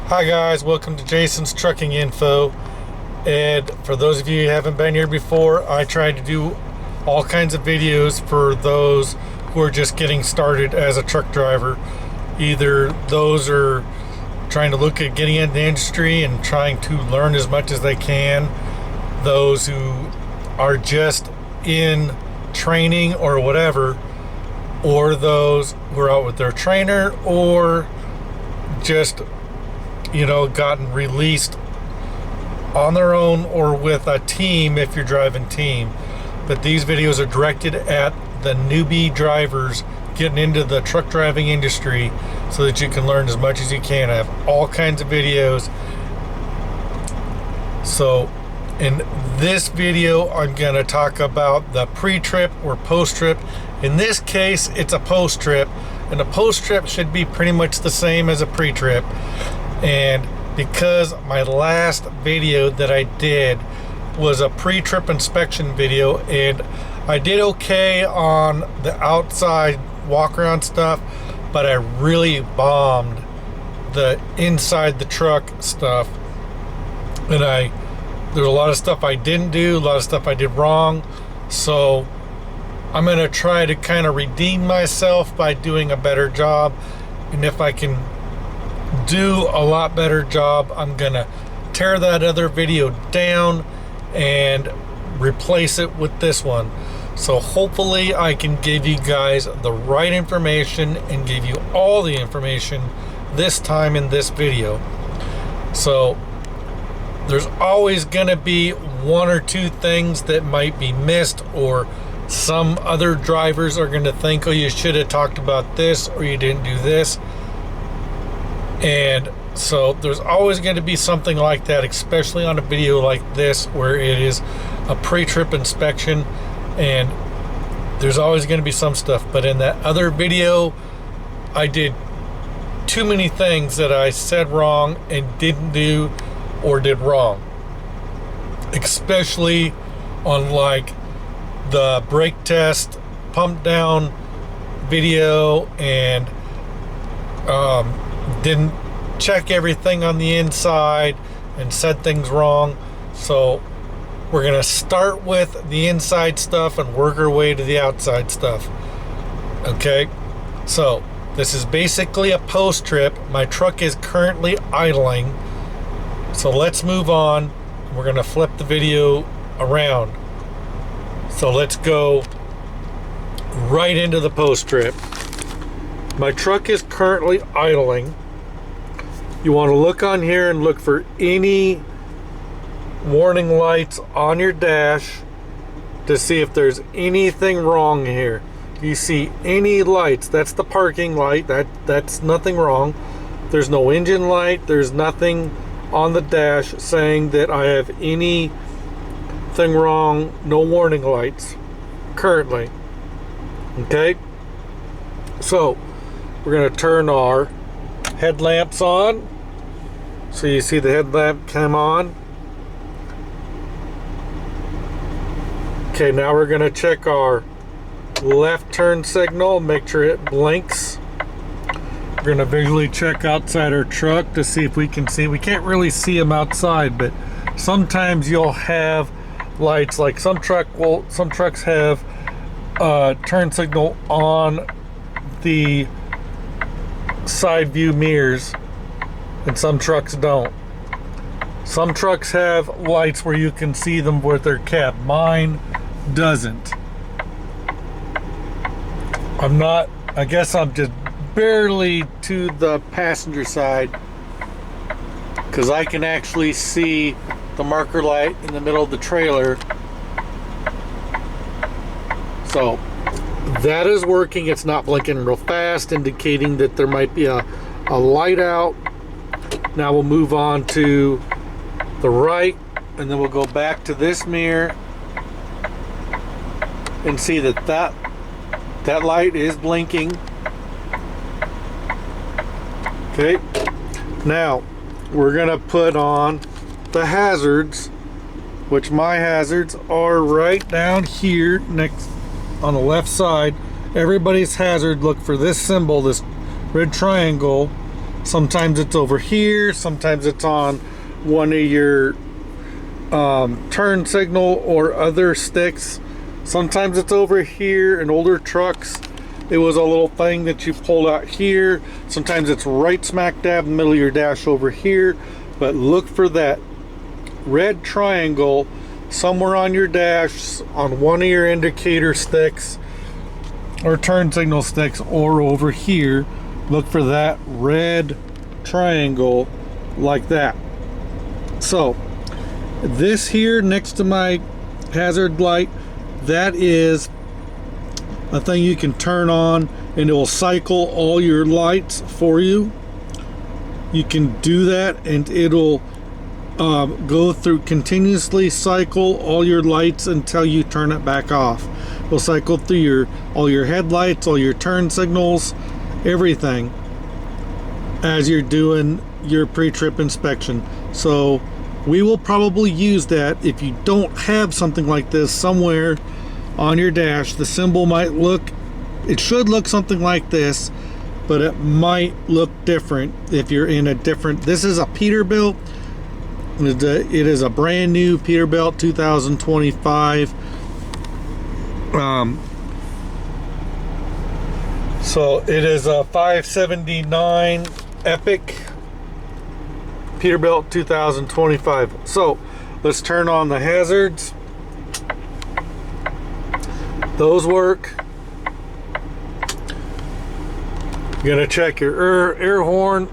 Hi guys, welcome to Jason's Trucking Info. And for those of you who haven't been here before, I try to do all kinds of videos for those who are just getting started as a truck driver. Either those are trying to look at getting in the industry and trying to learn as much as they can, those who are just in training or whatever, or those who are out with their trainer or just gotten released on their own or with a team if you're driving team. But these videos are directed at the newbie drivers getting into the truck driving industry so that you can learn as much as you can. I have all kinds of videos. So in this video, I'm going to talk about the pre-trip or post-trip. In this case, it's a post-trip, and a post-trip should be pretty much the same as a pre-trip. And because my last video that I did was a pre-trip inspection video, and I did okay on the outside walk-around stuff, but I really bombed the inside the truck stuff. And there's a lot of stuff I didn't do, a lot of stuff I did wrong. So I'm going to try to kind of redeem myself by doing a better job. And if I can do a lot better job, I'm going to tear that other video down and replace it with this one. So hopefully I can give you guys the right information and give you all the information this time in this video. So there's always going to be one or two things that might be missed, or some other drivers are going to think, oh, you should have talked about this, or you didn't do this. And so there's always going to be something like that, especially on a video like this where it is a pre-trip inspection, and there's always going to be some stuff. But in that other video, I did too many things that I said wrong and didn't do or did wrong, especially on like the brake test pump down video, and didn't check everything on the inside and said things wrong. So we're gonna start with the inside stuff and work our way to the outside stuff. Okay, so this is basically a post trip. My truck is currently idling, so let's move on. We're gonna flip the video around. So let's go right into the post trip. My truck is currently idling. You want to look on here and look for any warning lights on your dash to see if there's anything wrong here. If you see any lights, that's the parking light. That's nothing wrong. There's no engine light. There's nothing on the dash saying that I have anything wrong. No warning lights currently. Okay, so we're going to turn our headlamps on. So you see the headlamp come on. Okay, now we're going to check our left turn signal, make sure it blinks. We're going to visually check outside our truck to see if we can see. We can't really see them outside, but sometimes you'll have lights, like some trucks have turn signal on the side view mirrors, and some trucks don't. Some trucks have lights where you can see them with their cap. Mine doesn't. I guess I'm just barely to the passenger side, because I can actually see the marker light in the middle of the trailer. So that is working. It's not blinking real fast, indicating that there might be a light out. Now we'll move on to the right, and then we'll go back to this mirror and see that light is blinking. Okay, now we're gonna put on the hazards, which my hazards are right down here next on the left side. Everybody's hazard, look for this symbol, this red triangle, Sometimes it's over here, sometimes it's on one of your turn signal or other sticks. Sometimes it's over here. In older trucks, it was a little thing that you pulled out here. Sometimes it's right smack dab in the middle of your dash over here. But look for that red triangle somewhere on your dash, on one of your indicator sticks or turn signal sticks, or over here. Look for that red triangle like that. So this here next to my hazard light, that is a thing you can turn on and it will cycle all your lights for you. You can do that and it'll go through, continuously cycle all your lights until you turn it back off. It'll cycle through all your headlights, all your turn signals, everything as you're doing your pre-trip inspection. So we will probably use that. If you don't have something like this somewhere on your dash, the symbol might look, it should look something like this, but it might look different if you're in a different, this is a Peterbilt. It is a brand new Peterbilt 2025. So it is a 579 Epic Peterbilt 2025. So let's turn on the hazards. Those work. You're gonna check your air horn.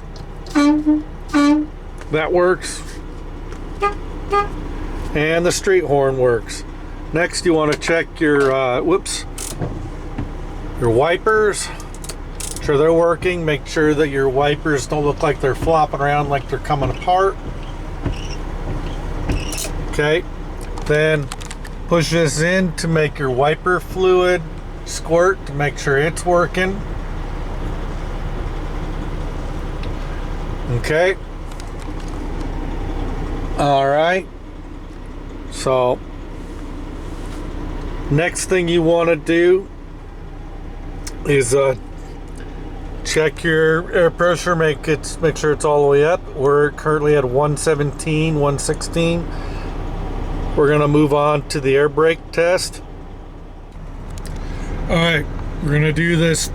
That works. And the street horn works. Next, you want to check your your wipers. Make sure they're working. Make sure that your wipers don't look like they're flopping around like they're coming apart. Okay, then push this in to make your wiper fluid squirt to make sure it's working. Okay. All right. So next thing you want to do is check your air pressure, make sure it's all the way up. We're currently at 117, 116. We're gonna move on to the air brake test. All right, we're gonna do this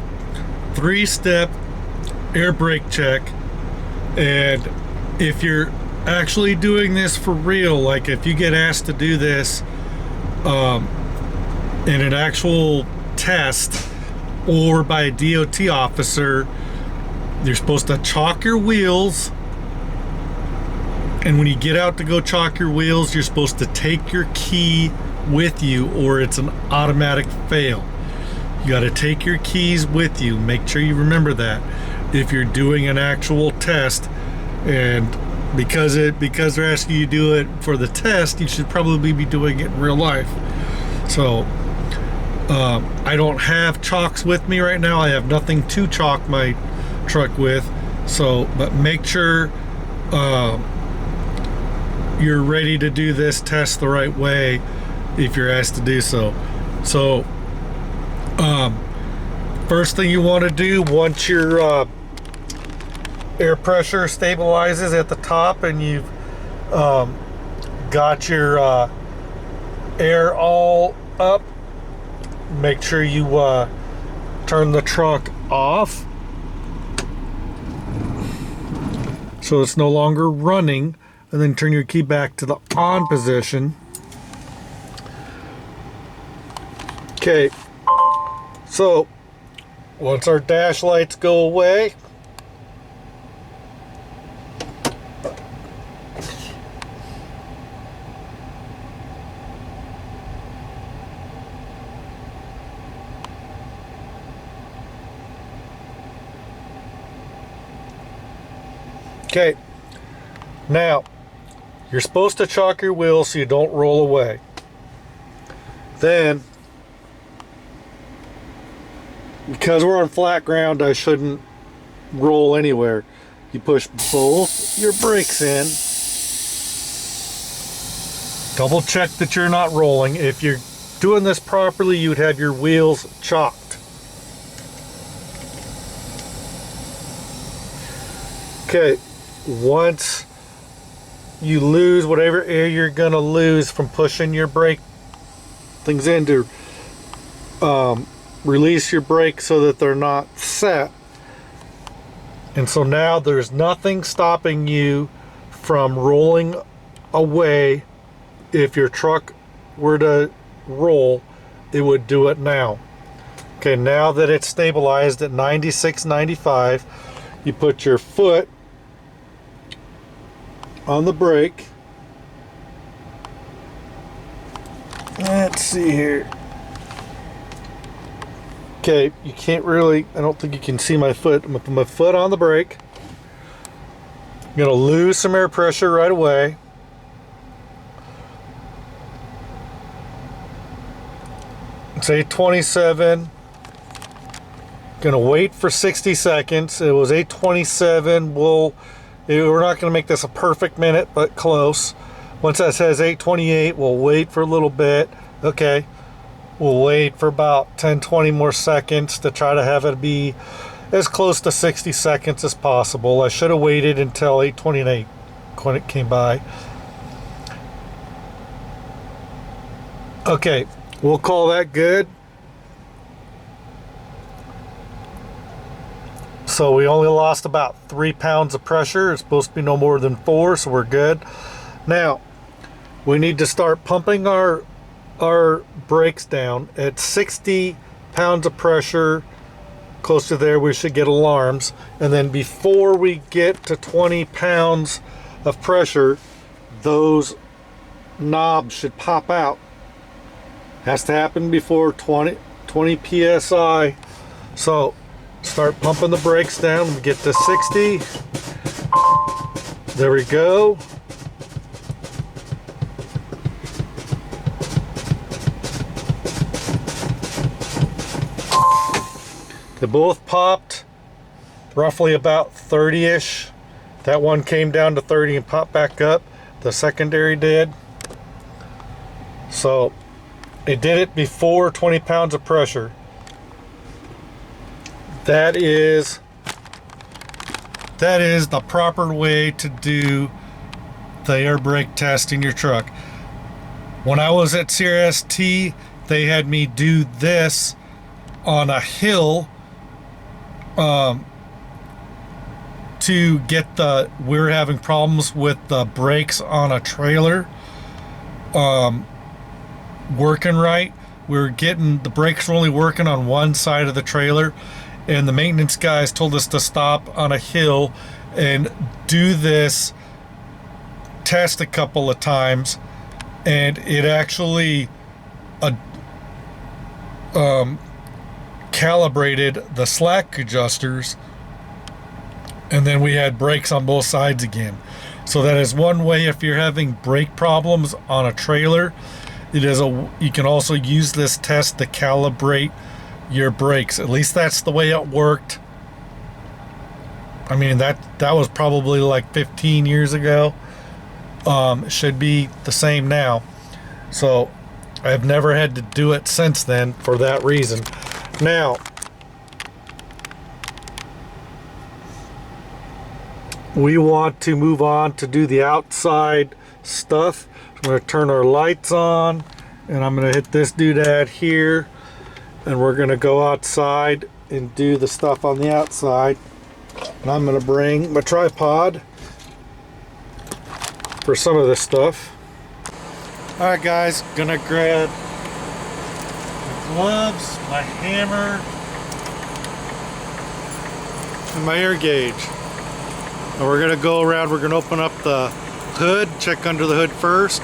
3-step air brake check, and if you're actually doing this for real, like if you get asked to do this in an actual test or by a DOT officer, you're supposed to chalk your wheels, and when you get out to go chalk your wheels, you're supposed to take your key with you or it's an automatic fail. You got to take your keys with you. Make sure you remember that if you're doing an actual test. And because they're asking you to do it for the test, you should probably be doing it in real life. So I don't have chalks with me right now. I have nothing to chalk my truck with. So, but make sure you're ready to do this test the right way if you're asked to do so. So first thing you want to do once your air pressure stabilizes at the top and you've got your air all up, make sure you turn the truck off so it's no longer running, and then turn your key back to the on position. Okay, so once our dash lights go away, okay, now you're supposed to chalk your wheels so you don't roll away. Then, because we're on flat ground, I shouldn't roll anywhere. You push both your brakes in. Double check that you're not rolling. If you're doing this properly, you'd have your wheels chalked. Okay, once you lose whatever air you're gonna lose from pushing your brake things in to release your brakes so that they're not set. And so now there's nothing stopping you from rolling away. If your truck were to roll, it would do it now. Okay, now that it's stabilized at 96, 95, you put your foot on the brake. Let's see here. Okay, you can't really, I don't think you can see my foot. I'm gonna put my foot on the brake. I'm gonna lose some air pressure right away. It's 827. Gonna wait for 60 seconds. It was 827. We're not gonna make this a perfect minute, but close. Once that says 828, we'll wait for a little bit. Okay. We'll wait for about 10-20 more seconds to try to have it be as close to 60 seconds as possible. I should have waited until 8:28 when it came by. Okay, we'll call that good. So we only lost about 3 pounds of pressure. It's supposed to be no more than 4, so we're good. Now, we need to start pumping our brakes down at 60 pounds of pressure. Close to there, we should get alarms. And then before we get to 20 pounds of pressure, those knobs should pop out. Has to happen before 20 psi. So start pumping the brakes down. We get to 60. There we go. They both popped roughly about 30-ish. That one came down to 30 and popped back up. The secondary did. So it did it before 20 pounds of pressure. That is the proper way to do the air brake test in your truck. When I was at CRST, they had me do this on a hill to get we were having problems with the brakes on a trailer working right. The brakes were only working on one side of the trailer, and the maintenance guys told us to stop on a hill and do this test a couple of times, and it actually calibrated the slack adjusters, and then we had brakes on both sides again. So that is one way if you're having brake problems on a trailer. You can also use this test to calibrate your brakes. At least that's the way it worked. I mean, that was probably like 15 years ago. It should be the same now. So I've never had to do it since then for that reason. Now, we want to move on to do the outside stuff. I'm going to turn our lights on, and I'm going to hit this doodad here, and we're going to go outside and do the stuff on the outside. And I'm going to bring my tripod for some of this stuff. Alright guys, gonna grab my gloves, my hammer, and my air gauge. And we're gonna go around, we're gonna open up the hood, check under the hood first.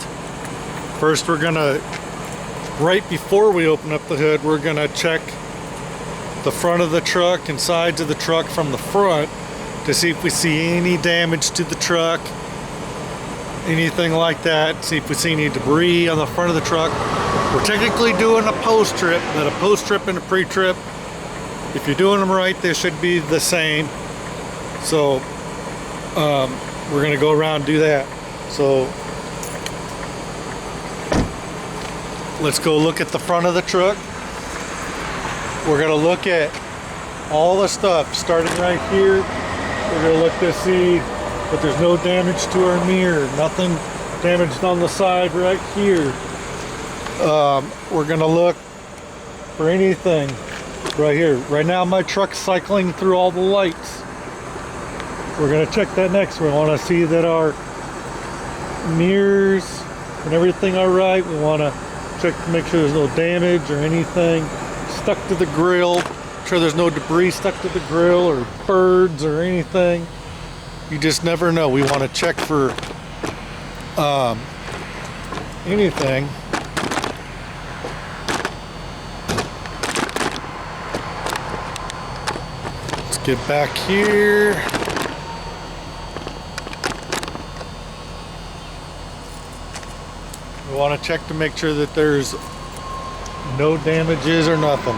First we're gonna, right before we open up the hood, we're gonna check the front of the truck and sides of the truck from the front to see if we see any damage to the truck, anything like that, see if we see any debris on the front of the truck. We're technically doing a post trip, but a post trip and a pre-trip, if you're doing them right, they should be the same. So we're gonna go around and do that. So let's go look at the front of the truck. We're gonna look at all the stuff starting right here We're gonna look to see that there's no damage to our mirror, nothing damaged on the side right here. We're gonna look for anything right here. Right now my truck's cycling through all the lights. We're gonna check that next. We wanna see that our mirrors and everything are right. We wanna check to make sure there's no damage or anything stuck to the grill. Make sure there's no debris stuck to the grill or birds or anything. You just never know. We want to check for anything. Let's get back here. We want to check to make sure that there's no damages or nothing.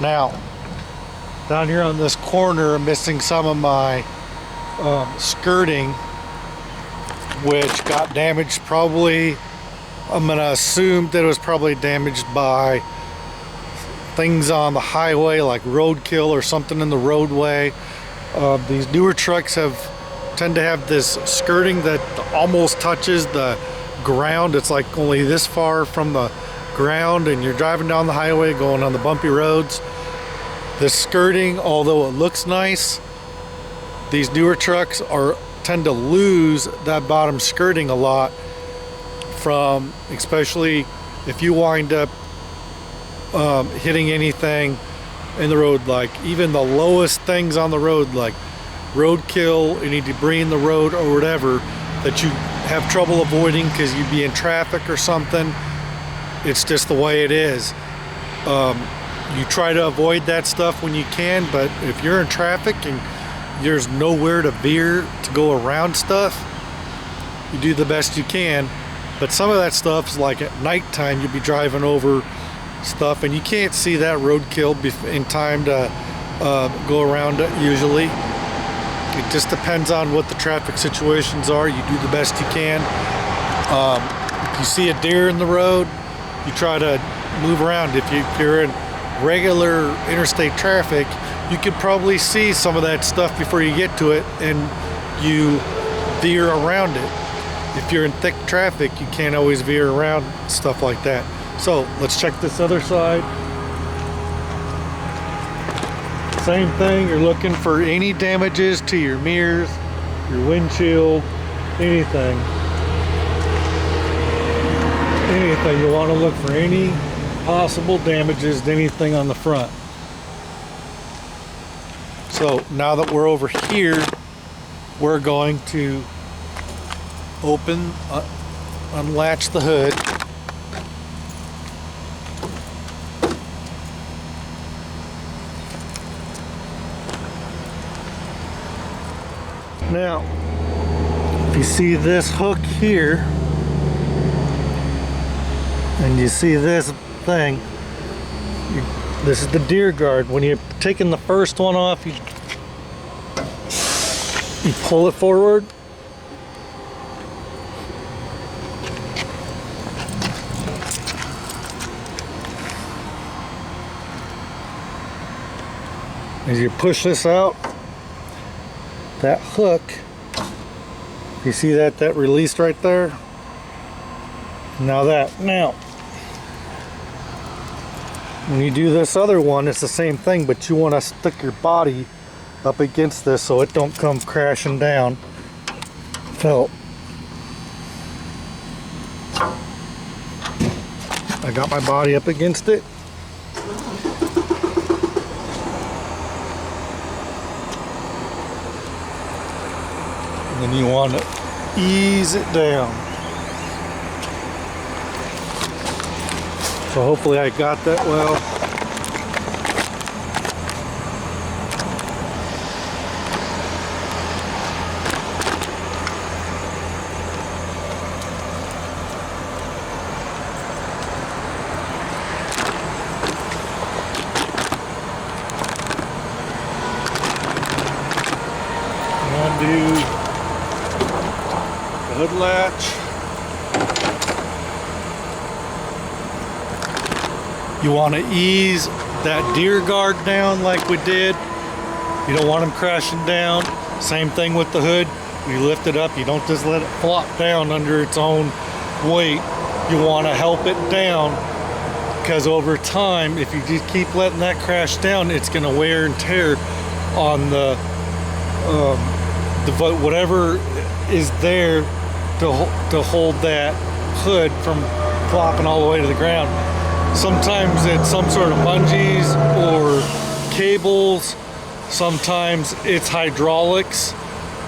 Now, down here on this corner, I'm missing some of my skirting, which got damaged probably. I'm gonna assume that it was probably damaged by things on the highway like roadkill or something in the roadway. These newer trucks tend to have this skirting that almost touches the ground. It's like only this far from the ground, and you're driving down the highway going on the bumpy roads. The skirting, although it looks nice, these newer trucks tend to lose that bottom skirting a lot, from especially if you wind up hitting anything in the road, like even the lowest things on the road, like roadkill, any debris in the road or whatever that you have trouble avoiding because you'd be in traffic or something. It's just the way it is. You try to avoid that stuff when you can, but if you're in traffic and there's nowhere to veer to go around stuff, you do the best you can. But some of that stuff's like at nighttime, you'll be driving over stuff and you can't see that roadkill in time to go around it usually. It just depends on what the traffic situations are. You do the best you can. If you see a deer in the road, you try to move around. If you're in regular interstate traffic, you could probably see some of that stuff before you get to it and you veer around it. If you're in thick traffic, you can't always veer around stuff like that. So let's check this other side. Same thing, you're looking for any damages to your mirrors, your windshield, anything. Anything. You want to look for any possible damages to anything on the front. So now that we're over here, we're going to unlatch the hood. Now, if you see this hook here, and you see this thing, this is the deer guard. When you're taking the first one off, you pull it forward. As you push this out, that hook, you see that released right there? Now when you do this other one, it's the same thing, but you want to stick your body up against this so it don't come crashing down. So I got my body up against it. And then you want to ease it down. So hopefully I got that well. Undo the hood latch. You want to ease that deer guard down like we did You don't want them crashing down. Same thing with the hood. You lift it up, you don't just let it flop down under its own weight. You want to help it down, because over time, if you just keep letting that crash down, it's going to wear and tear on the whatever is there to hold that hood from flopping all the way to the ground. Sometimes it's some sort of bungees or cables. Sometimes it's hydraulics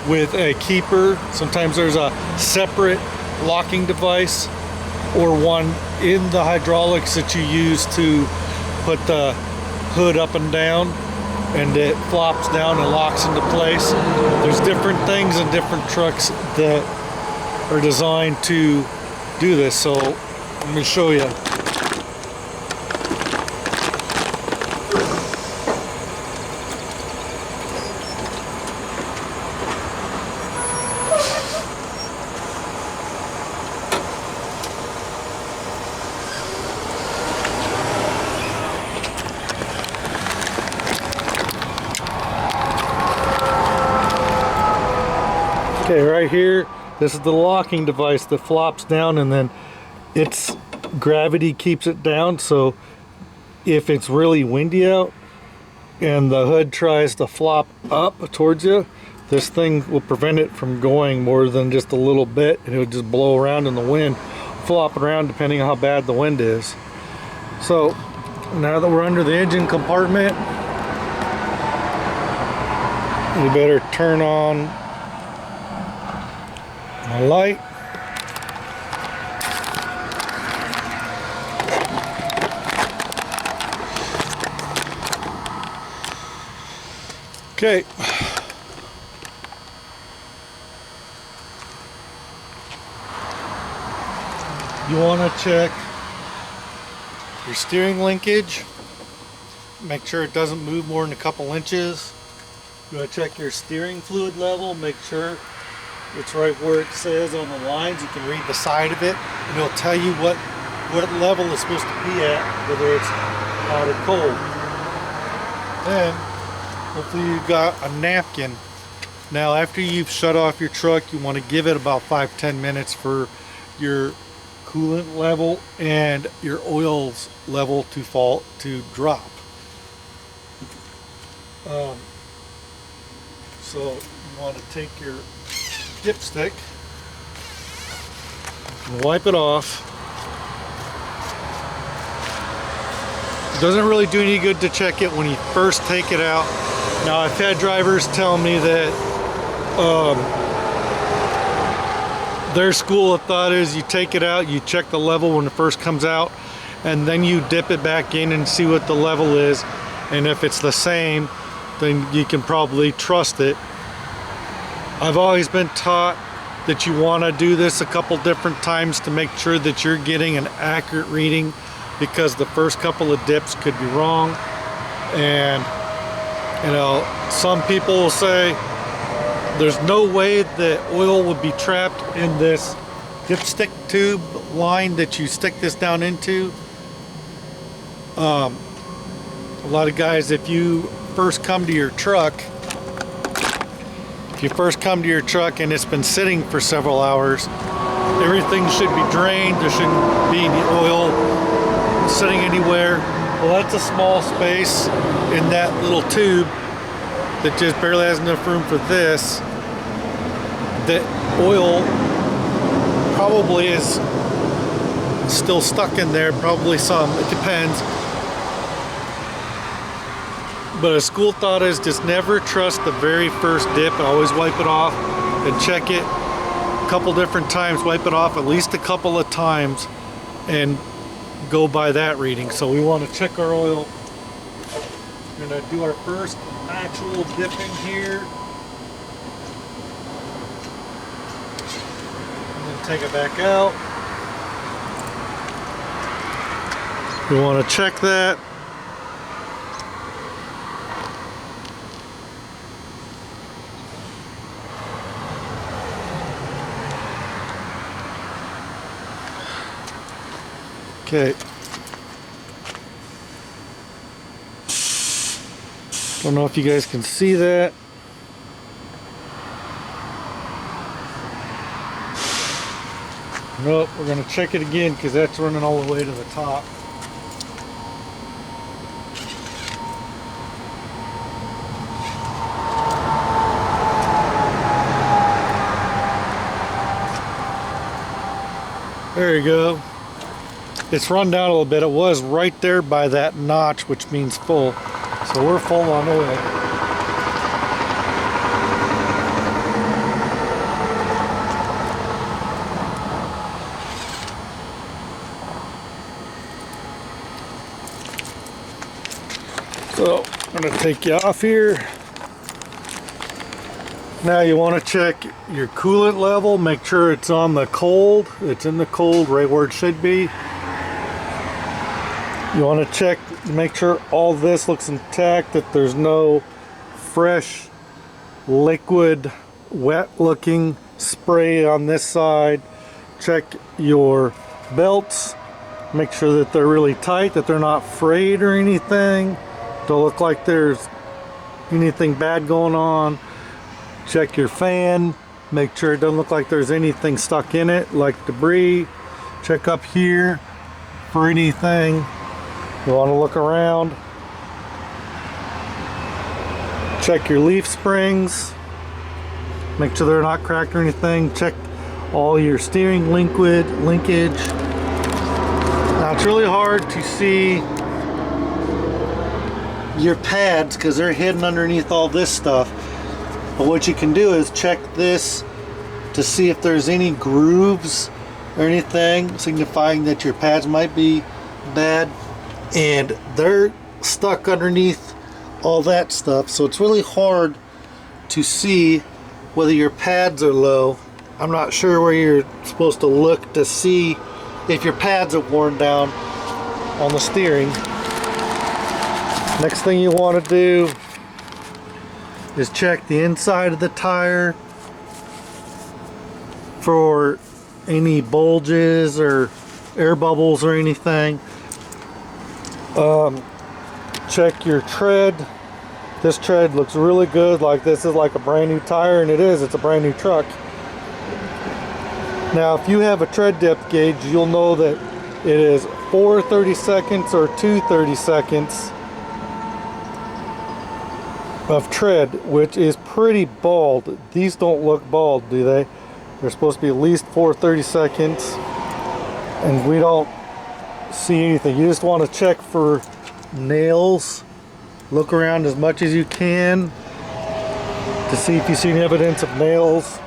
with a keeper. Sometimes there's a separate locking device or one in the hydraulics that you use to put the hood up and down, and it flops down and locks into place. There's different things in different trucks that are designed to do this. So let me show you. Okay, right here, this is the locking device that flops down, and then its gravity keeps it down. So if it's really windy out and the hood tries to flop up towards you, this thing will prevent it from going more than just a little bit, and it would just blow around in the wind, flopping around depending on how bad the wind is. So now that we're under the engine compartment, we better turn on my light. Okay. You want to check your steering linkage. Make sure it doesn't move more than a couple inches. You want to check your steering fluid level. Make sure it's right where it says on the lines. You can read the side of it, and it'll tell you what level it's supposed to be at, whether it's hot or cold. Then, hopefully you've got a napkin. Now, after you've shut off your truck, you want to give it about 5-10 minutes for your coolant level and your oil's level to drop. So you want to take your dipstick and wipe it off. It doesn't really do any good to check it when you first take it out. Now, I've had drivers tell me that their school of thought is you take it out, you check the level when it first comes out, and then you dip it back in and see what the level is, and if it's the same, then you can probably trust it. I've always been taught that you want to do this a couple different times to make sure that you're getting an accurate reading, because the first couple of dips could be wrong. And you know, some people will say there's no way that oil would be trapped in this dipstick tube line that you stick this down into. A lot of guys, if you first come to your truck, and it's been sitting for several hours, everything should be drained. There shouldn't be any oil sitting anywhere. Well, that's a small space in that little tube that just barely has enough room for this. The oil probably is still stuck in there, probably some, it depends. But a school thought is just never trust the very first dip. Always wipe it off and check it a couple different times. Wipe it off at least a couple of times and go by that reading. So we want to check our oil. We're going to do our first actual dipping here. And then take it back out. We want to check that. Okay. Don't know if you guys can see that. Nope, we're going to check it again because that's running all the way to the top. There you go. It's run down a little bit. It was right there by that notch, which means full. So we're full on oil. So I'm going to take you off here. Now you want to check your coolant level, make sure it's on the cold. It's in the cold right where it should be. You want to check, make sure all this looks intact, that there's no fresh, liquid, wet looking spray on this side. Check your belts, make sure that they're really tight, that they're not frayed or anything. Don't look like there's anything bad going on. Check your fan, make sure it doesn't look like there's anything stuck in it, like debris. Check up here for anything. You want to look around. Check your leaf springs, make sure they're not cracked or anything. Check all your steering linkage. Now it's really hard to see your pads because they're hidden underneath all this stuff. But what you can do is check this to see if there's any grooves or anything signifying that your pads might be bad, and they're stuck underneath all that stuff, so it's really hard to see whether your pads are low. I'm not sure where you're supposed to look to see if your pads are worn down on the steering. Next thing you want to do is check the inside of the tire for any bulges or air bubbles or anything. Check your tread. This tread looks really good, like this is like a brand new tire, and it is, it's a brand new truck. Now if you have a tread depth gauge, you'll know that it is 4 30-seconds or 2 30-seconds of tread, which is pretty bald. These don't look bald, do they? They're supposed to be at least 4 30-seconds, and we don't see anything. You just want to check for nails. Look around as much as you can to see if you see any evidence of nails.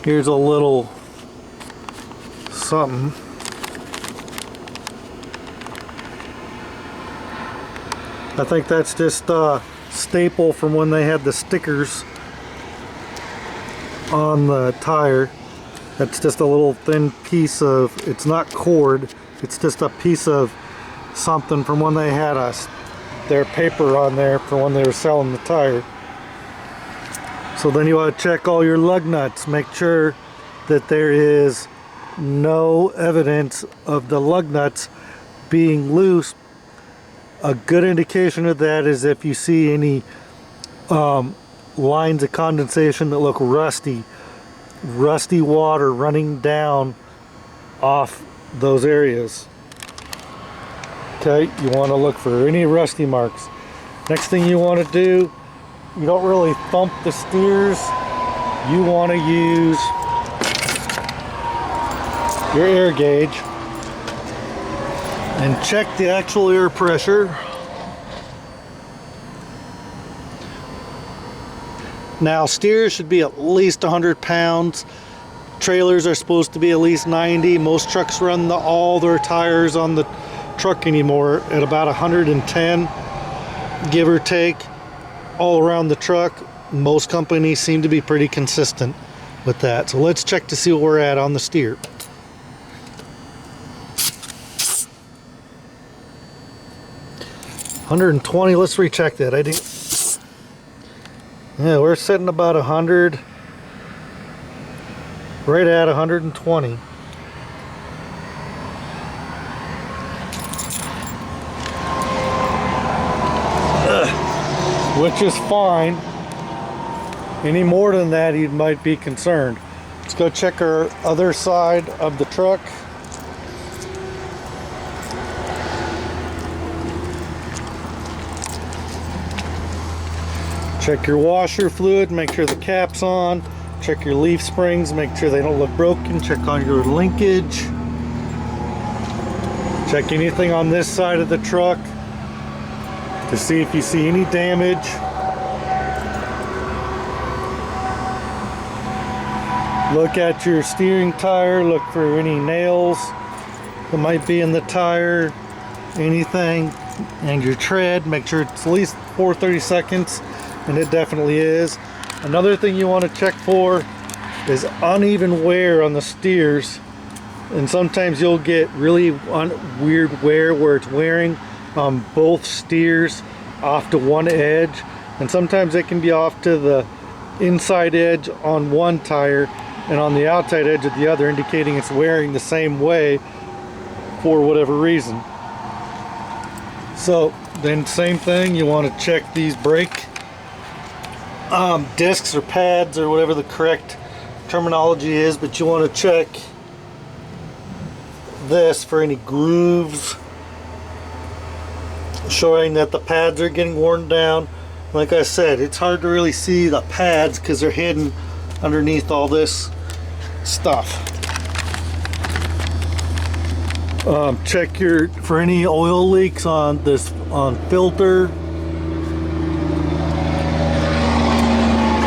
Here's a little something. I think that's just a staple from when they had the stickers on the tire. That's just a little thin piece of, it's not cord, it's just a piece of something from when they had their paper on there for when they were selling the tire. So then you want to check all your lug nuts, make sure that there is no evidence of the lug nuts being loose. A good indication of that is if you see any lines of condensation that look rusty water running down off those areas. Okay, you want to look for any rusty marks. Next thing you want to do, you don't really thump the steers. You want to use your air gauge and check the actual air pressure. Now steers should be at least 100 pounds. Trailers are supposed to be at least 90. Most trucks run all their tires on the truck anymore at about 110, give or take, all around the truck. Most companies seem to be pretty consistent with that. So let's check to see what we're at on the steer. $120, let's recheck that. I didn't. Yeah, we're sitting about 100, right at 120. which is fine. Any more than that, you might be concerned. Let's go check our other side of the truck. Check your washer fluid, make sure the cap's on. Check your leaf springs, make sure they don't look broken. Check on your linkage. Check anything on this side of the truck to see if you see any damage. Look at your steering tire, look for any nails that might be in the tire, anything, and your tread. Make sure it's at least 4/32, and it definitely is. Another thing you want to check for is uneven wear on the steers, and sometimes you'll get really weird wear where it's wearing on both steers off to one edge, and sometimes it can be off to the inside edge on one tire and on the outside edge of the other, indicating it's wearing the same way for whatever reason. So then same thing, you want to check these brake discs or pads or whatever the correct terminology is, but you want to check this for any grooves showing that the pads are getting worn down. Like I said, it's hard to really see the pads because they're hidden underneath all this stuff. Check for any oil leaks on filter.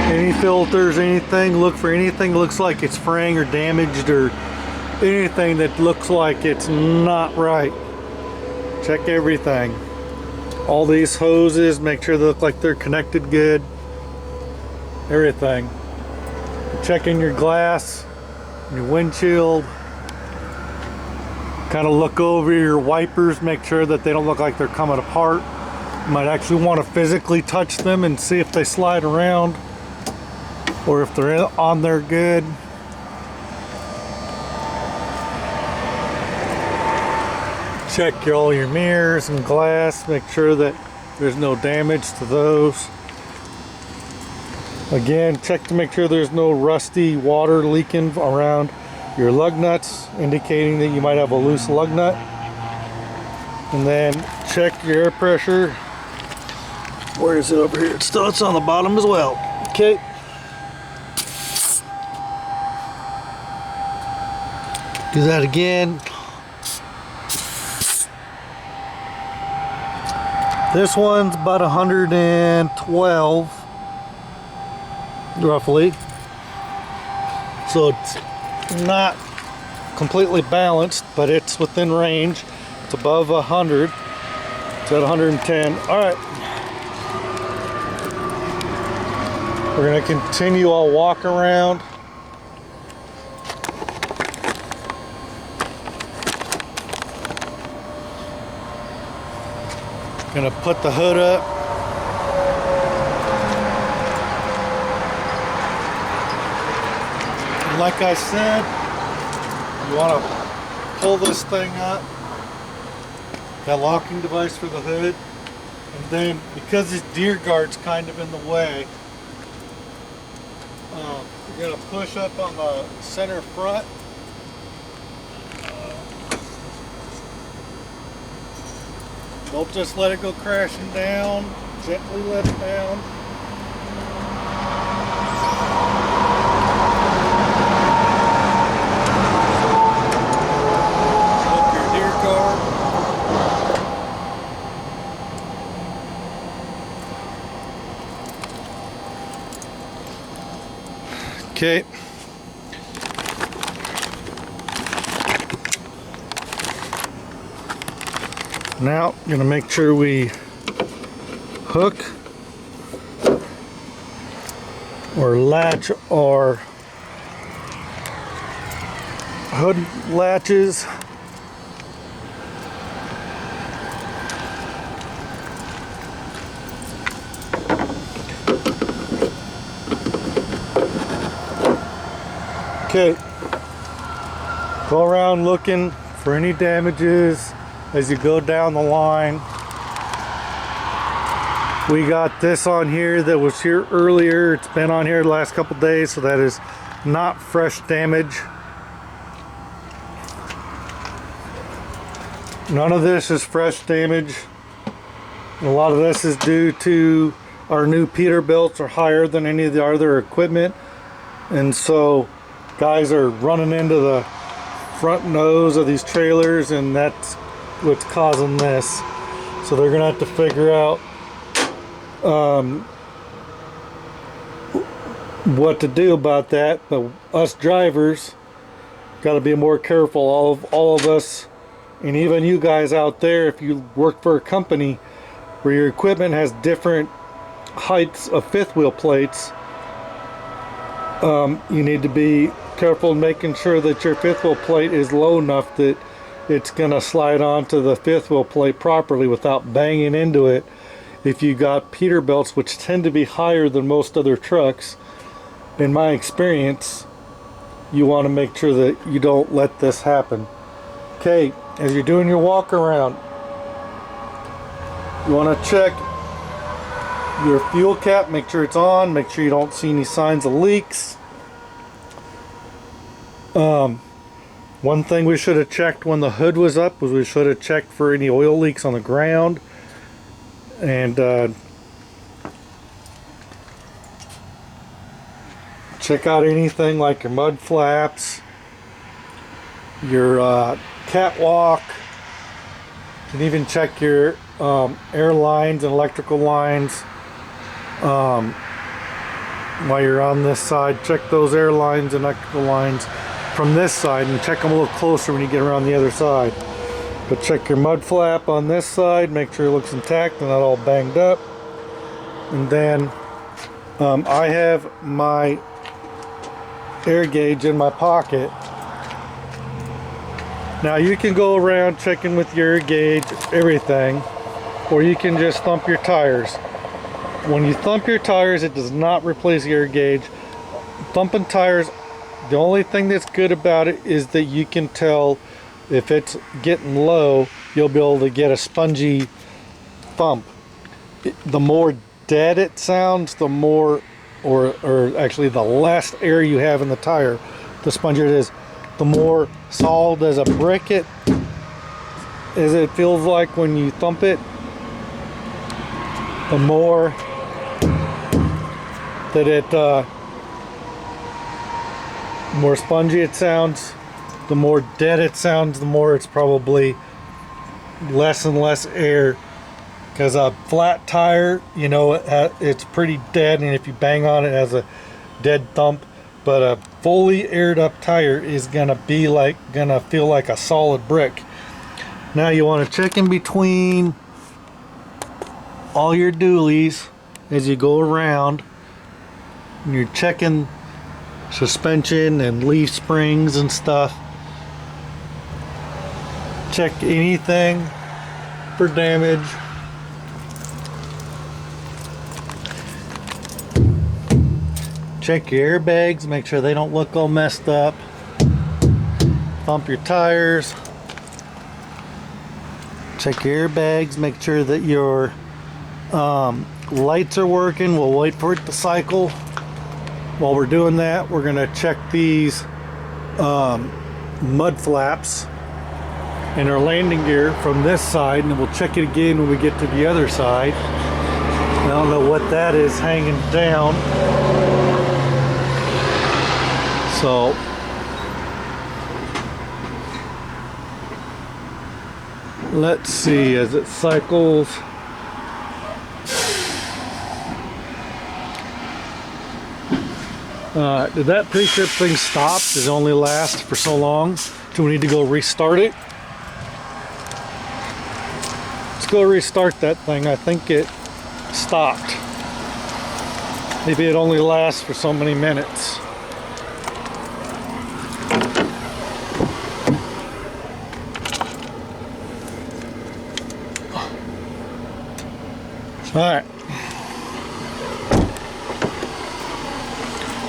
Any filters, anything, look for anything that looks like it's fraying or damaged, or anything that looks like it's not right. Check everything. All these hoses, make sure they look like they're connected good. Everything. Checking your glass, your windshield. Kind of look over your wipers, make sure that they don't look like they're coming apart. You might actually want to physically touch them and see if they slide around, or if they're on there good. Check all your mirrors and glass, make sure that there's no damage to those. Again, check to make sure there's no rusty water leaking around your lug nuts, indicating that you might have a loose lug nut. And then check your air pressure. Where is it over here? It's on the bottom as well. Okay. Do that again. This one's about 112 roughly, so it's not completely balanced, but it's within range. It's above 100. It's at 110. All right, we're going to continue. I'll walk around. Gonna put the hood up. And like I said, you want to pull this thing up, that locking device for the hood, and then because this deer guard's kind of in the way, you're gonna push up on the center front. Don't just let it go crashing down. Gently let it down. Look your deer guard. Okay. Now, I'm gonna make sure we hook or latch our hood latches. Okay, go around looking for any damages as you go down the line. We got this on here that was here earlier. It's been on here the last couple days, so that is not fresh damage. None of this is fresh damage. A lot of this is due to our new Peterbilts are higher than any of the other equipment, and so guys are running into the front nose of these trailers, and that's what's causing this. So they're gonna have to figure out what to do about that. But us drivers got to be more careful. All of us, and even you guys out there, if you work for a company where your equipment has different heights of fifth wheel plates, you need to be careful making sure that your fifth wheel plate is low enough that it's gonna slide onto the fifth wheel plate properly without banging into it. If you got Peterbilts, which tend to be higher than most other trucks, in my experience, you want to make sure that you don't let this happen. Okay, as you're doing your walk around, you want to check your fuel cap, make sure it's on, make sure you don't see any signs of leaks. One thing we should have checked when the hood was up was we should have checked for any oil leaks on the ground. And check out anything like your mud flaps, your catwalk. You can even check your air lines and electrical lines while you're on this side. Check those air lines and electrical lines from this side and check them a little closer when you get around the other side. But check your mud flap on this side, make sure it looks intact and not all banged up. And then I have my air gauge in my pocket. Now you can go around checking with your air gauge everything, or you can just thump your tires. When you thump your tires, it does not replace the air gauge. Thumping tires, the only thing that's good about it is that you can tell if it's getting low. You'll be able to get a spongy thump. The more dead it sounds, the more, or actually the less air you have in the tire, the spongier it is. The more solid as a brick it feels like when you thump it, the more that it more spongy it sounds. The more dead it sounds, the more it's probably less and less air. Because a flat tire, you know, it's pretty dead, and if you bang on it, it has a dead thump. But a fully aired up tire is gonna feel like a solid brick. Now you want to check in between all your dualies as you go around. And you're checking suspension and leaf springs and stuff. Check anything for damage. Check your airbags, make sure they don't look all messed up. Thump your tires. Check your airbags, make sure that your lights are working. We'll wait for it to cycle. While we're doing that, we're gonna check these mud flaps and our landing gear from this side, and then we'll check it again when we get to the other side. I don't know what that is hanging down. So let's see as it cycles. Did that pre-trip thing stop? Does it only last for so long? Do we need to go restart it? Let's go restart that thing. I think it stopped. Maybe it only lasts for so many minutes. Alright.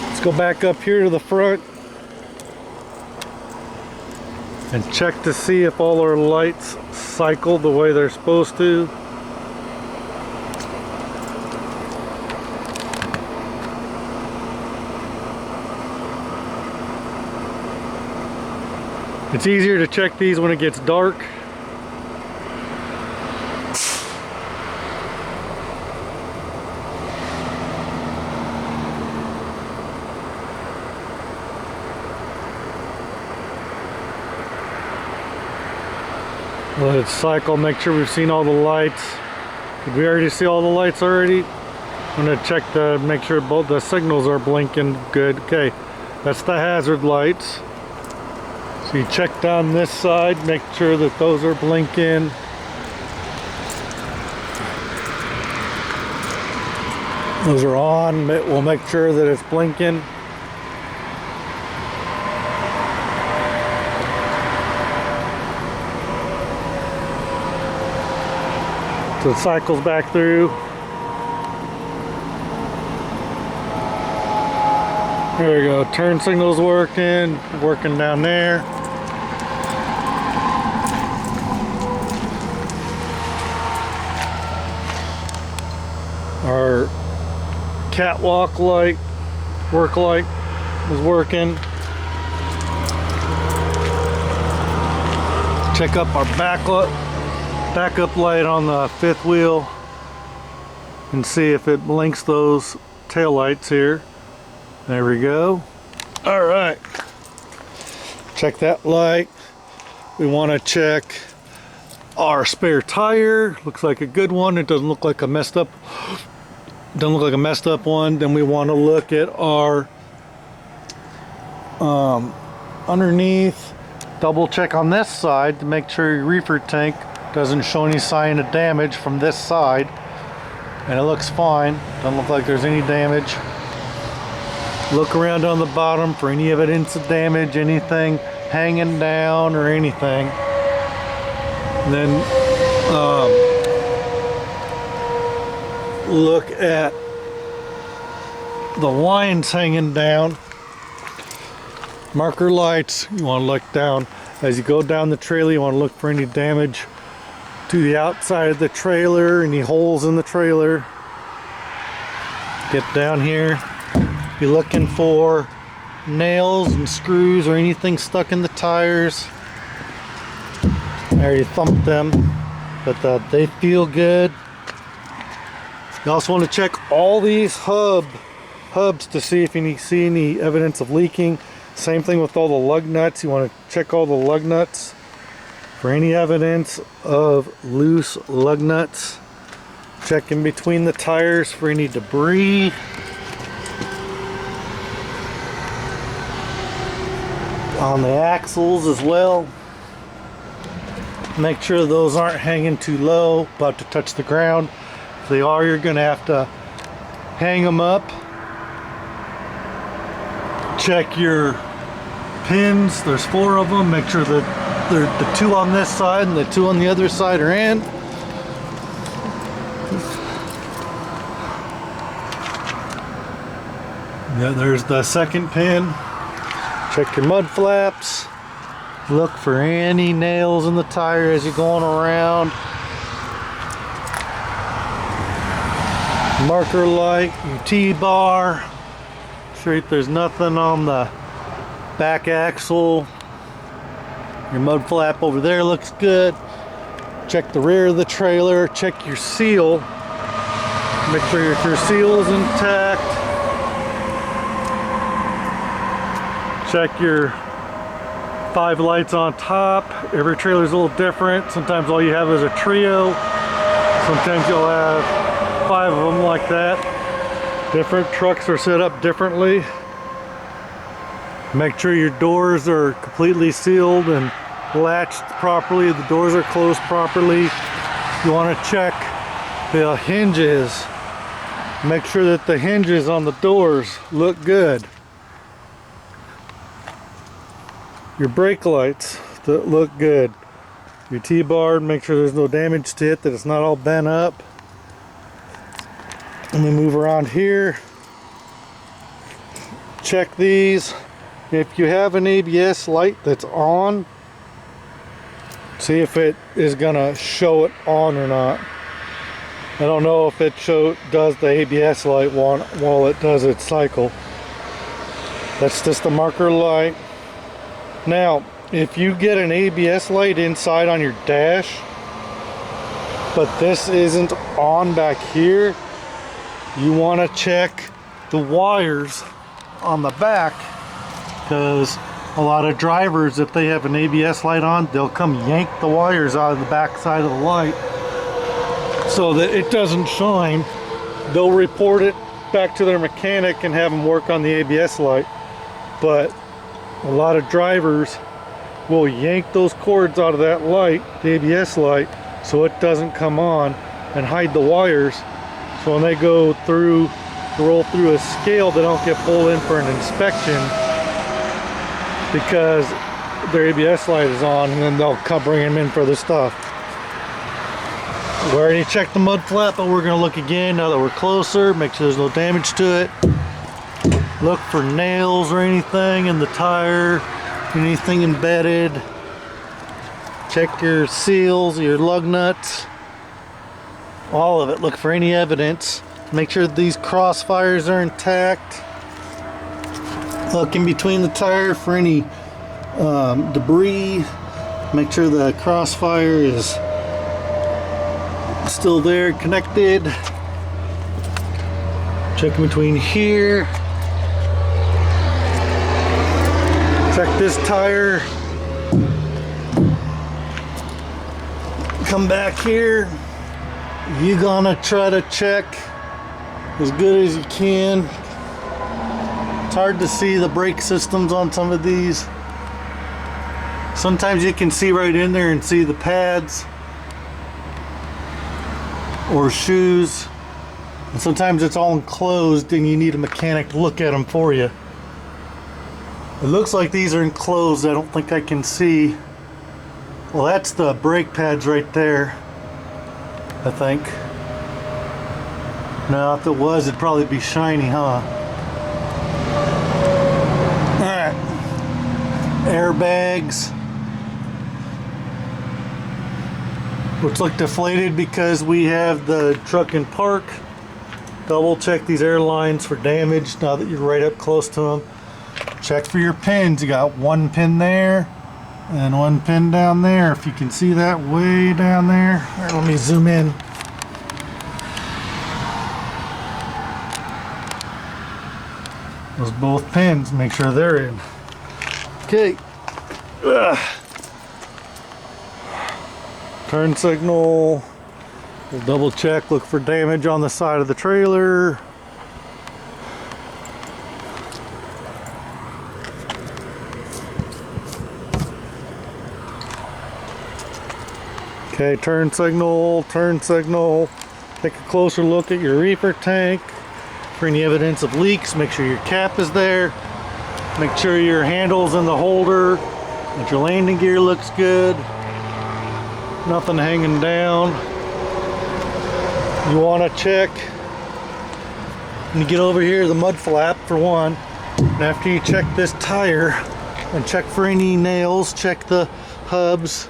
Let's go back up here to the front and check to see if all our lights cycle the way they're supposed to. It's easier to check these when it gets dark. Let it cycle, make sure we've seen all the lights. Did we already see all the lights already? I'm gonna check to make sure both the signals are blinking good. Okay, that's the hazard lights. So you check down this side, make sure that those are blinking. Those are on, we'll make sure that it's blinking. So it cycles back through. There we go, turn signal's working down there. Our catwalk light, work light is working. Check up our backup light on the fifth wheel and see if it blinks those tail lights here. There we go. All right, check that light. We want to check our spare tire. Looks like a good one. It doesn't look like a messed up one. Then we want to look at our underneath, double check on this side to make sure your reefer tank doesn't show any sign of damage from this side, and it looks fine. Doesn't look like there's any damage. Look around on the bottom for any evidence of damage, anything hanging down or anything. And then look at the lines hanging down. Marker lights, you want to look down. As you go down the trailer, you want to look for any damage to the outside of the trailer, any holes in the trailer. Get down here. Be looking for nails and screws or anything stuck in the tires. I already thumped them, but they feel good. You also want to check all these hubs to see if you see any evidence of leaking. Same thing with all the lug nuts. You want to check all the lug nuts for any evidence of loose lug nuts. Check in between the tires for any debris. On the axles as well. Make sure those aren't hanging too low, about to touch the ground. If they are, you're going to have to hang them up. Check your pins. There's 4 of them. Make sure that the 2 on this side and the 2 on the other side are in. Yeah, there's the second pin. Check your mud flaps. Look for any nails in the tire as you're going around. Marker light, your T-bar. Sure if there's nothing on the back axle. Your mud flap over there looks good. Check the rear of the trailer. Check your seal. Make sure your seal is intact. Check your 5 lights on top. Every trailer is a little different. Sometimes all you have is a trio. Sometimes you'll have 5 of them like that. Different trucks are set up differently. Make sure your doors are completely sealed and latched properly. The doors are closed properly. You want to check the hinges. Make sure that the hinges on the doors look good. Your brake lights that look good. Your T-bar, make sure there's no damage to it, that it's not all bent up. Let me move around here. Check these. If you have an ABS light that's on, see if it is gonna show it on or not. I don't know if it does the ABS light while it does its cycle. That's just the marker light. Now, if you get an ABS light inside on your dash, but this isn't on back here, you want to check the wires on the back, because a lot of drivers, if they have an ABS light on, they'll come yank the wires out of the back side of the light so that it doesn't shine. They'll report it back to their mechanic and have them work on the ABS light, but a lot of drivers will yank those cords out of that light, the ABS light, so it doesn't come on, and hide the wires. So when they go through, roll through a scale, they don't get pulled in for an inspection because their ABS light is on, and then they'll come bring them in for the stuff. We already checked the mud flap, but we're going to look again now that we're closer, make sure there's no damage to it. Look for nails or anything in the tire, anything embedded. Check your seals, your lug nuts, all of it. Look for any evidence. Make sure these crossfires are intact. Look in between the tire for any debris. Make sure the crossfire is still there, connected. Check in between here. Check this tire. Come back here. You're gonna try to check as good as you can. It's hard to see the brake systems on some of these. Sometimes you can see right in there and see the pads or shoes, and sometimes it's all enclosed and you need a mechanic to look at them for you. It looks like these are enclosed. I don't think I can see. Well, that's the brake pads right there, I think. Now, if it was, it'd probably be shiny, huh? Alright. Airbags, which look deflated because we have the truck in park. Double check these air lines for damage now that you're right up close to them. Check for your pins. You got one pin there and one pin down there. If you can see that way down there. All right, let me zoom in. Those both pins, make sure they're in. Okay. Turn signal. We'll double check, look for damage on the side of the trailer. Okay, turn signal, turn signal. Take a closer look at your reefer tank for any evidence of leaks. Make sure your cap is there. Make sure your handle's in the holder, that your landing gear looks good. Nothing hanging down. You want to check, when you get over here, the mud flap for one. And after you check this tire, and check for any nails, check the hubs.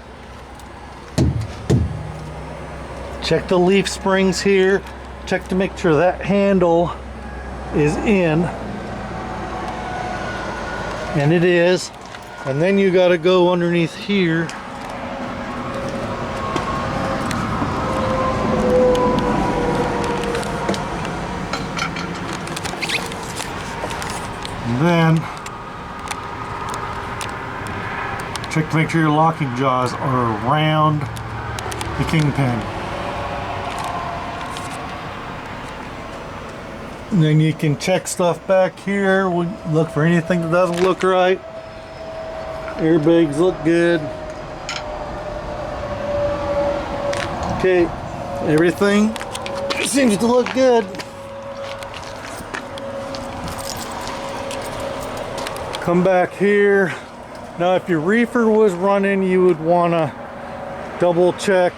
Check the leaf springs here. Check to make sure that handle is in. And it is. And then you got to go underneath here. And then check to make sure your locking jaws are around the kingpin. And then you can check stuff back here. Look for anything that doesn't look right. Airbags look good. Okay, everything seems to look good. Come back here. Now, if your reefer was running, you would want to double check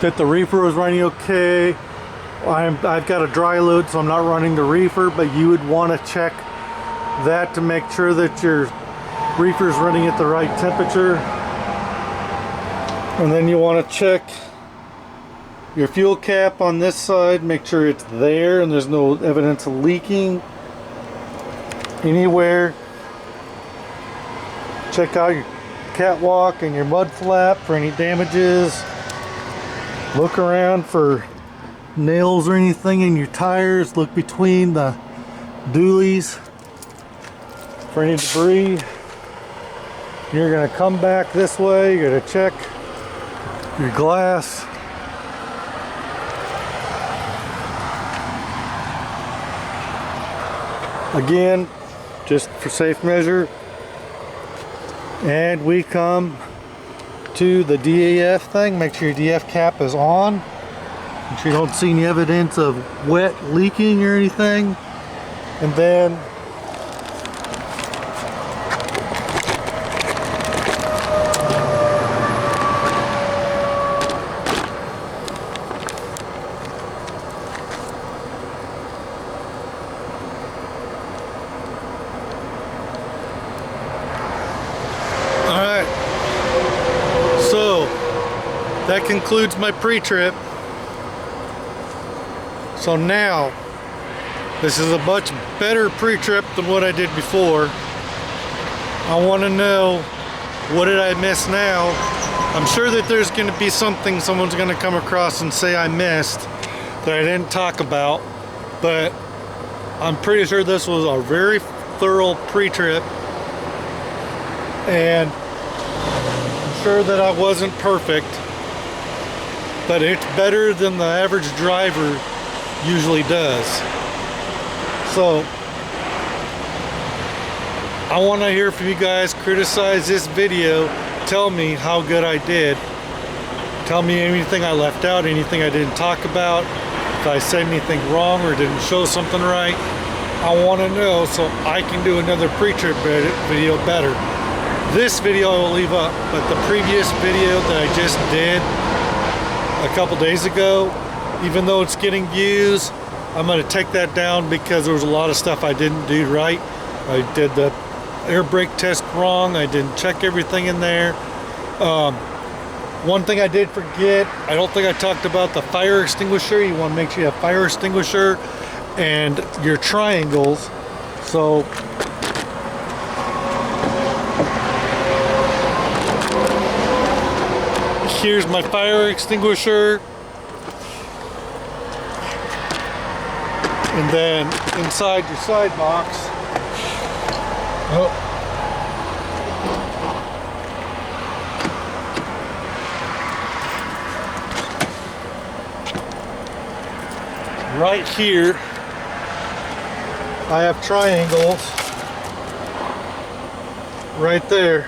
that the reefer was running okay. I've got a dry load, so I'm not running the reefer, but you would want to check that to make sure that your reefer is running at the right temperature. And then you want to check your fuel cap on this side, make sure it's there and there's no evidence of leaking anywhere. Check out your catwalk and your mud flap for any damages. Look around for nails or anything in your tires. Look between the dualies for any debris. You're going to come back this way. You're going to check your glass. Again, just for safe measure. And we come to the DAF thing. Make sure your DF cap is on. Make sure you don't see any evidence of wet leaking or anything. And then that concludes my pre-trip. So now, this is a much better pre-trip than what I did before. I want to know, what did I miss now? I'm sure that there's going to be something someone's going to come across and say I missed that I didn't talk about, but I'm pretty sure this was a very thorough pre-trip, and I'm sure that I wasn't perfect, but it's better than the average driver usually does. So I want to hear from you guys. Criticize this video, tell me how good I did, tell me anything I left out, anything I didn't talk about, if I said anything wrong or didn't show something right. I want to know so I can do another pre-trip video better. This video I will leave up, but the previous video that I just did a couple days ago, even though it's getting views, I'm going to take that down because there was a lot of stuff I didn't do right. I did the air brake test wrong. I didn't check everything in there. One thing I did forget, I don't think I talked about the fire extinguisher. You want to make sure you have fire extinguisher and your triangles. So here's my fire extinguisher, and then inside your side box, right here I have triangles right there.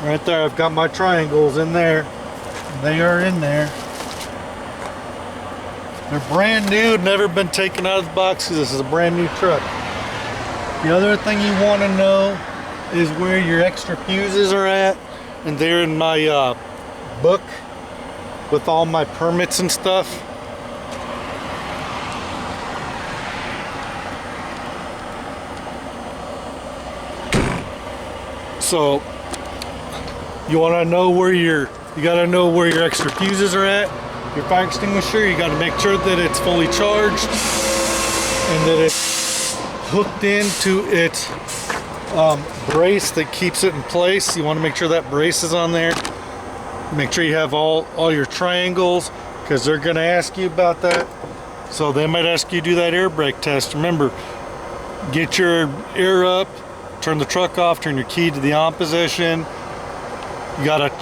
Right there, I've got my triangles in there. They are in there. They're brand new, never been taken out of the box because this is a brand new truck. The other thing you want to know is where your extra fuses are at, and they're in my book with all my permits and stuff. So you want to know where you got to know where your extra fuses are at. Your fire extinguisher, you got to make sure that it's fully charged and that it's hooked into its brace that keeps it in place. You want to make sure that brace is on there. Make sure you have all your triangles, because they're going to ask you about that. So they might ask you to do that air brake test. Remember, get your air up, turn the truck off, turn your key to the on position. You gotta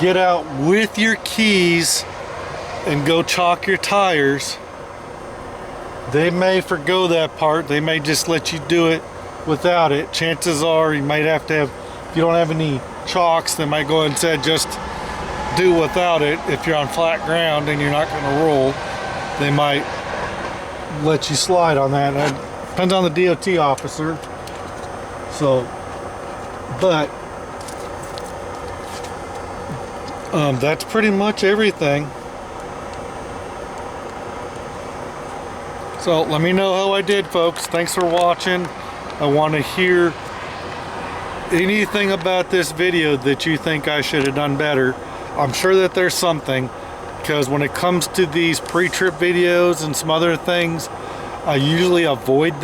get out with your keys and go chalk your tires. They may forgo that part. They may just let you do it without it. Chances are you might have to have, if you don't have any chalks, they might go ahead and say just do without it. If you're on flat ground and you're not gonna roll, they might let you slide on that. It depends on the DOT officer. So, but that's pretty much everything. So let me know how I did, folks. Thanks for watching. I want to hear anything about this video that you think I should have done better. I'm sure that there's something, because when it comes to these pre-trip videos and some other things, I usually avoid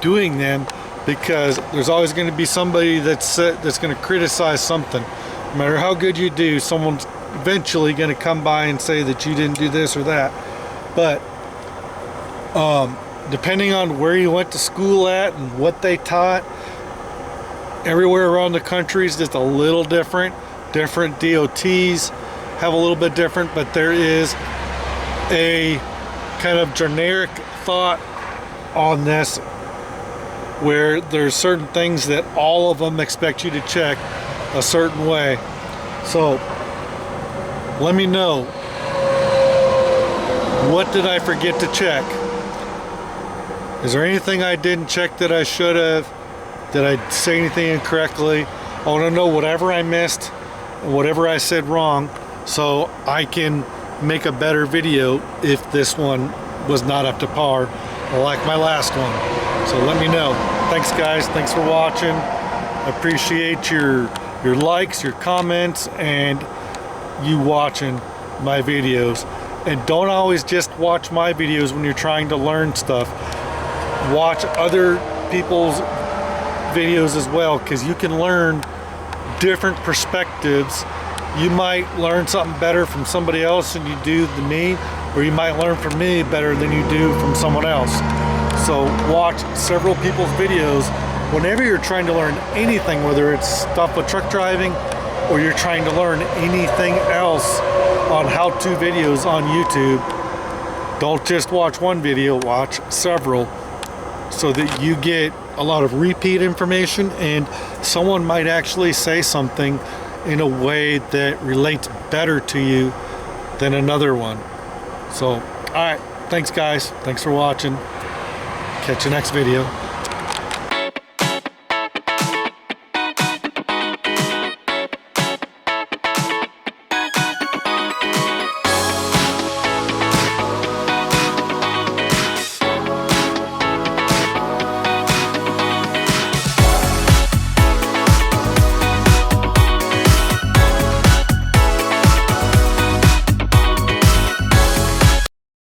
doing them, because there's always going to be somebody that's going to criticize something. No matter how good you do, someone's eventually going to come by and say that you didn't do this or that. But depending on where you went to school at and what they taught, everywhere around the country is just a little different. Different DOTs have a little bit different, but there is a kind of generic thought on this, where there's certain things that all of them expect you to check a certain way. So let me know, what did I forget to check? Is there anything I didn't check that I should have? Did I say anything incorrectly? I want to know whatever I missed, whatever I said wrong, so I can make a better video if this one was not up to par, like my last one. So let me know. Thanks guys, thanks for watching. I appreciate your likes, your comments, and you watching my videos. And don't always just watch my videos when you're trying to learn stuff. Watch other people's videos as well, because you can learn different perspectives. You might learn something better from somebody else than you do than me, or you might learn from me better than you do from someone else. So watch several people's videos whenever you're trying to learn anything, whether it's stuff with truck driving or you're trying to learn anything else on how-to videos on YouTube. Don't just watch one video, watch several, so that you get a lot of repeat information, and someone might actually say something in a way that relates better to you than another one. So, all right, thanks guys, thanks for watching. Catch you next video.